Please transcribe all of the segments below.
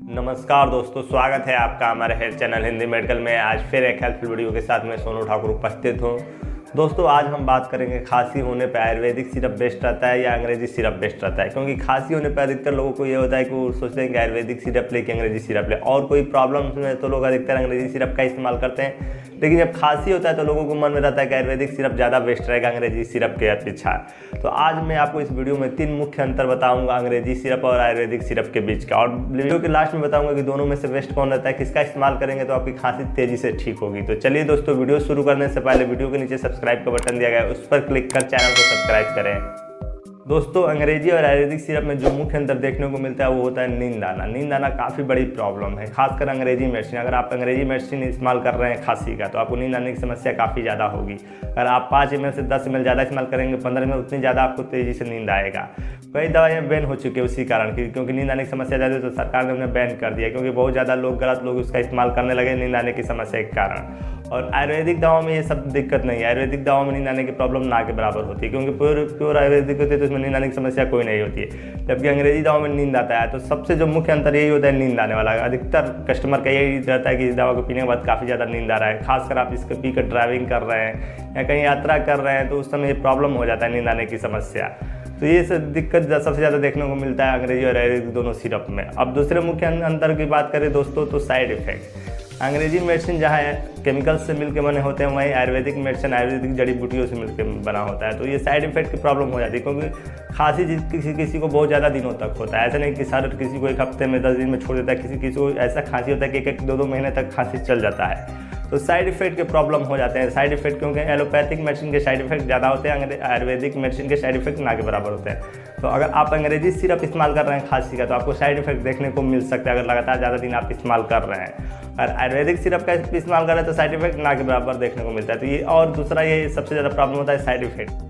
नमस्कार दोस्तों, स्वागत है आपका हमारे हेल्थ चैनल हिंदी मेडिकल में। आज फिर एक हेल्पफुल वीडियो के साथ मैं सोनू ठाकुर उपस्थित हूँ। दोस्तों आज हम बात करेंगे खांसी होने पे आयुर्वेदिक सिरप बेस्ट रहता है या अंग्रेजी सिरप बेस्ट रहता है। क्योंकि खांसी होने पे अधिकतर लोगों को ये होता है कि वो सोचते हैं कि आयुर्वेदिक सिरप ले कि अंग्रेजी सिरप ले, और कोई प्रॉब्लम में तो लोग अधिकतर अंग्रेजी सिरप का इस्तेमाल करते हैं। लेकिन जब खांसी होता है तो लोगों को मन में रहता है कि आयुर्वेदिक सिरप ज़्यादा बेस्ट रहेगा अंग्रेजी सिरप के अपेक्षा। तो आज मैं आपको इस वीडियो में 3 मुख्य अंतर बताऊंगा अंग्रेजी सिरप और आयुर्वेदिक सिरप के बीच का, और वीडियो के लास्ट में बताऊंगा कि दोनों में से बेस्ट कौन रहता है, किसका इस्तेमाल करेंगे तो आपकी खांसी तेजी से ठीक होगी। तो चलिए दोस्तों, वीडियो शुरू करने से पहले वीडियो के नीचे सब्सक्राइब का बटन दिया गया है, उस पर क्लिक कर चैनल को सब्सक्राइब करें। दोस्तों अंग्रेजी और आयुर्वेदिक सिरप में जो मुख्य अंतर देखने को मिलता है वो होता है नींद आना। नींद आना काफ़ी बड़ी प्रॉब्लम है, खासकर अंग्रेजी मेडिसिन। अगर आप अंग्रेजी मेडिसिन इस्तेमाल कर रहे हैं खांसी का तो आपको नींद आने की समस्या काफ़ी ज़्यादा होगी। अगर आप 5 ml से 10 ml ज़्यादा इस्तेमाल करेंगे 15 ml, उतनी ज़्यादा आपको तेज़ी से नींद आएगा। कई दवाइयाँ बैन हो चुकी है उसी कारण की, क्योंकि नींद आने की समस्या ज़्यादा तो सरकार ने उन्हें बैन कर दिया, क्योंकि बहुत ज़्यादा गलत लोग उसका इस्तेमाल करने लगे नींद आने की समस्या के कारण। और आयुर्वेदिक दवाओं में ये सब दिक्कत नहीं है। आयुर्वेदिक दवाओं में नींद आने की प्रॉब्लम ना के बराबर होती है, क्योंकि प्योर आयुर्वेदिक होती है तो उसमें नींद आने की समस्या कोई नहीं होती है। जबकि अंग्रेजी दवाओं में नींद आता है, तो सबसे जो मुख्य अंतर यही होता है नींद आने वाला। अधिकतर कस्टमर का यही रहता है कि इस दवा को पीने के बाद काफ़ी ज़्यादा नींद आ रहा है। खासकर आप इसको पी कर ड्राइविंग कर रहे हैं या कहीं यात्रा कर रहे हैं तो उस समय ये प्रॉब्लम हो जाता है नींद आने की समस्या। तो ये सब दिक्कत सबसे ज़्यादा देखने को मिलता है अंग्रेजी और आयुर्वेदिक दोनों सिरप में। अब दूसरे मुख्य अंतर की बात करें दोस्तों तो साइड इफेक्ट। अंग्रेजी मेडिसिन जहाँ केमिकल्स से मिलकर बने होते हैं, वहीं आयुर्वेदिक मेडिसिन आयुर्वेदिक जड़ी बूटियों से मिलकर बना होता है। तो ये साइड इफेक्ट की प्रॉब्लम हो जाती है, क्योंकि खांसी किसी को बहुत ज़्यादा दिनों तक होता है। ऐसा नहीं कि किसी को 1 हफ्ते में 10 दिन में छोड़ देता है, किसी को ऐसा खांसी होता है कि 1-2 महीने तक खांसी चल जाता है। तो साइड इफेक्ट के प्रॉब्लम हो जाते हैं। साइड इफेक्ट क्योंकि एलोपैथिक मेडिसिन के साइड इफेक्ट ज़्यादा होते हैं, आयुर्वेदिक मेडिसिन के साइड इफेक्ट ना के बराबर होते हैं। तो अगर आप अंग्रेजी सिरप इस्तेमाल कर रहे हैं खांसी का तो आपको साइड इफेक्ट देखने को मिल सकता है, अगर लगातार ज़्यादा दिन आप इस्तेमाल कर रहे हैं। और आयुर्वेदिक सिरप का इस्तेमाल कर रहे हैं तो साइड इफेक्ट ना के बराबर देखने को मिलता है। तो ये और दूसरा ये सबसे ज़्यादा प्रॉब्लम होता है साइड इफेक्ट।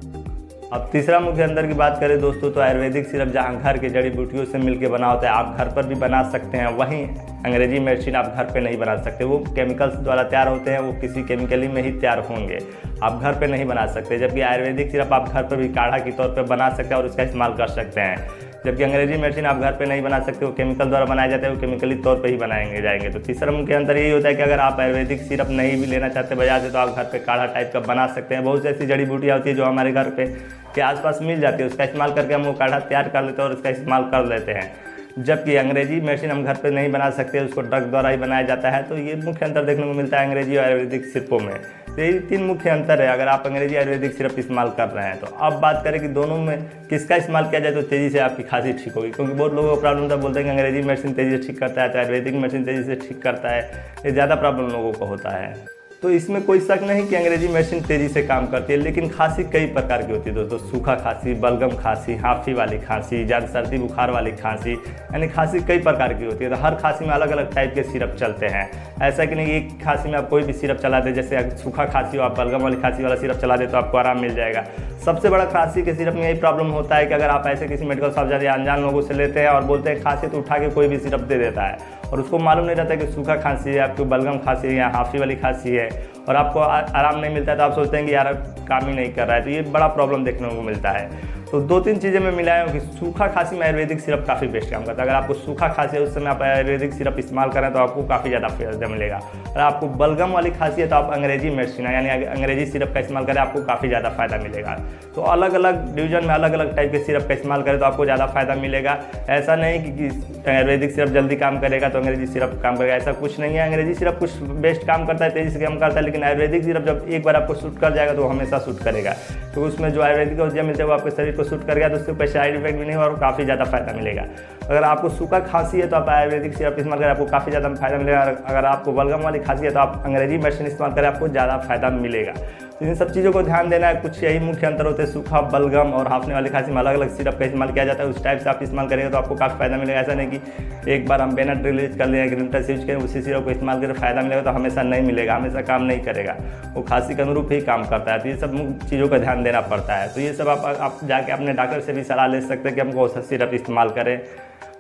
अब तीसरा मुख्य अंतर की बात करें दोस्तों तो आयुर्वेदिक सिरप जहाँ घर के जड़ी बूटियों से मिलकर बना होता है, आप घर पर भी बना सकते हैं। वहीं अंग्रेजी मेडिसिन आप घर पे नहीं बना सकते, वो केमिकल्स द्वारा तैयार होते हैं, वो किसी केमिकली में ही तैयार होंगे, आप घर पे नहीं बना सकते। जबकि आयुर्वेदिक सिरप आप घर पर भी काढ़ा के तौर पर बना सकते हैं और उसका इस्तेमाल कर सकते हैं। जबकि अंग्रेजी मेडिसिन आप घर पे नहीं बना सकते, वो केमिकल द्वारा बनाए जाते हैं, वो केमिकली तौर पे ही बनाएंगे जाएंगे। तो तीसरा मुख्य अंतर यही होता है कि अगर आप आयुर्वेदिक सिरप नहीं भी लेना चाहते बाजार से तो आप घर पे काढ़ा टाइप का बना सकते हैं। बहुत सी ऐसी जड़ी बूटियाँ होती है जो हमारे घर पे के आसपास मिल जाती है, उसका इस्तेमाल करके हम वो काढ़ा तैयार कर लेते हैं और उसका इस्तेमाल कर लेते हैं। जबकि अंग्रेजी मेडिसिन हम घर पे नहीं बना सकते, उसको ड्रग द्वारा ही बनाया जाता है। तो ये मुख्य अंतर देखने को मिलता है अंग्रेजी और आयुर्वेदिक सिरपों में। तो ये 3 मुख्य अंतर है अगर आप अंग्रेजी आयुर्वेदिक सिरप इस्तेमाल कर रहे हैं। तो अब बात करें कि दोनों में किसका इस्तेमाल किया जाए तो तेज़ी से आपकी खांसी ठीक होगी। क्योंकि बहुत लोगों को प्रॉब्लम था, बोलते हैं कि अंग्रेजी मेडिसिन तेज़ी से ठीक करता है तो आयुर्वेदिक मेडिसिन तेज़ी से ठीक करता है। ये ज़्यादा प्रॉब्लम लोगों को होता है। तो इसमें कोई शक नहीं कि अंग्रेजी मेडिसिन तेज़ी से काम करती है, लेकिन खांसी कई प्रकार की होती है दोस्तों। सूखा खांसी, बलगम खांसी, हाफी वाली खांसी, ज़्यादा सर्दी बुखार वाली खांसी, यानी खांसी कई प्रकार की होती है। तो हर खांसी में अलग अलग टाइप के सिरप चलते हैं। ऐसा कि नहीं एक खांसी में आप कोई भी सिरप चला दे, जैसे सूखा खांसी हो आप बलगम वाली खांसी वाला सिरप चला दे तो आपको आराम मिल जाएगा। सबसे बड़ा खांसी के सिरप में यही प्रॉब्लम होता है कि अगर आप ऐसे किसी मेडिकल शॉप जाते हैं अनजान लोगों से लेते हैं और बोलते हैं खांसी, तो उठा के कोई भी सिरप दे देता है और उसको मालूम नहीं रहता कि सूखा खांसी है, आपको बलगम खांसी है या हाफी वाली खांसी है, और आपको आराम नहीं मिलता है तो आप सोचते हैं कि यार काम ही नहीं कर रहा है। तो ये बड़ा प्रॉब्लम देखने को मिलता है। तो 2-3 चीज़ें मैं मिलाया हूँ कि सूखा खांसी में आयुर्वेदिक सिरप काफ़ी बेस्ट काम करता है। अगर आपको सूखा खांसी है उस समय आप आयुर्वेदिक सिरप इस्तेमाल करें तो आपको काफ़ी ज़्यादा फायदा मिलेगा। और आपको बलगम वाली खांसी है तो आप अंग्रेजी मेडिसिन यानी अंग्रेजी सिरप का इस्तेमाल करें, आपको काफ़ी ज़्यादा फायदा मिलेगा। तो अलग अलग डिवीजन में अलग अलग टाइप के सिरप का इस्तेमाल करें तो आपको ज़्यादा फायदा मिलेगा। ऐसा नहीं कि आयुर्वेदिक सिरप जल्दी काम करेगा तो अंग्रेजी सिरप काम करेगा, ऐसा कुछ नहीं है। अंग्रेजी सिरप कुछ बेस्ट काम करता है, तेज़ी से काम करता है, लेकिन आयुर्वेदिक सिरप जब एक बार आपको सूट कर जाएगा तो वो हमेशा सूट करेगा। तो उसमें जो आयुर्वेदिक औषधियाँ मिलते हैं वो आपके शरीर को सूट कर गया तो उससे कोई साइड इफेक्ट भी नहीं और काफ़ी ज़्यादा फायदा मिलेगा। अगर आपको सूखा खांसी है तो आप आयुर्वेदिक सिरप इस्तेमाल करें, आपको काफ़ी ज़्यादा फायदा मिलेगा। अगर आपको बलगम वाली खांसी है तो आप अंग्रेजी मेडिसिन इस्तेमाल करें, आपको ज़्यादा फायदा मिलेगा। तो इन सब चीज़ों को ध्यान देना है। कुछ यही मुख्य अंतर होते हैं। सूखा, बलगम और हाफने वाली खांसी में अलग अलग सिरप का इस्तेमाल किया जाता है। उस टाइप से आप इस्तेमाल करेंगे तो आपको काफ़ी फायदा मिलेगा। ऐसा नहीं कि एक बार हम बेनाड्रिल यूज कर लें, ग्लिमटास यूज करें, उसी सिरप को इस्तेमाल करें फायदा मिलेगा तो हमेशा नहीं मिलेगा, हमेशा काम नहीं करेगा। वो खांसी के अनुरूप ही काम करता है। तो ये सब चीज़ों का ध्यान देना पड़ता है। तो ये सब आप जाके अपने डॉक्टर से भी सलाह ले सकते हैं कि हम कौन सा सिरप इस्तेमाल करें।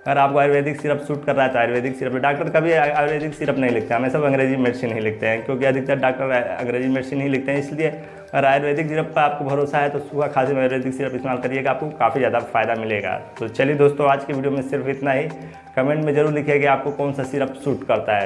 अगर आपको आयुर्वेदिक सिरप सूट कर रहा है तो आयुर्वेदिक सिरप, डॉक्टर कभी आयुर्वेदिक सिरप नहीं लिखते हैं, हमें सब अंग्रेजी मेडिसिन ही लिखते हैं, क्योंकि अधिकतर डॉक्टर अंग्रेजी मेडिसिन ही लिखते हैं। इसलिए अगर आयुर्वेदिक सिरप पर आपको भरोसा है तो सूखा खांसी में आयुर्वेदिक सिरप इस्तेमाल करिएगा, आपको काफ़ी ज़्यादा फायदा मिलेगा। तो चलिए दोस्तों, आज की वीडियो में सिर्फ इतना ही। कमेंट में ज़रूर लिखिए कि आपको कौन सा सिरप सूट करता है।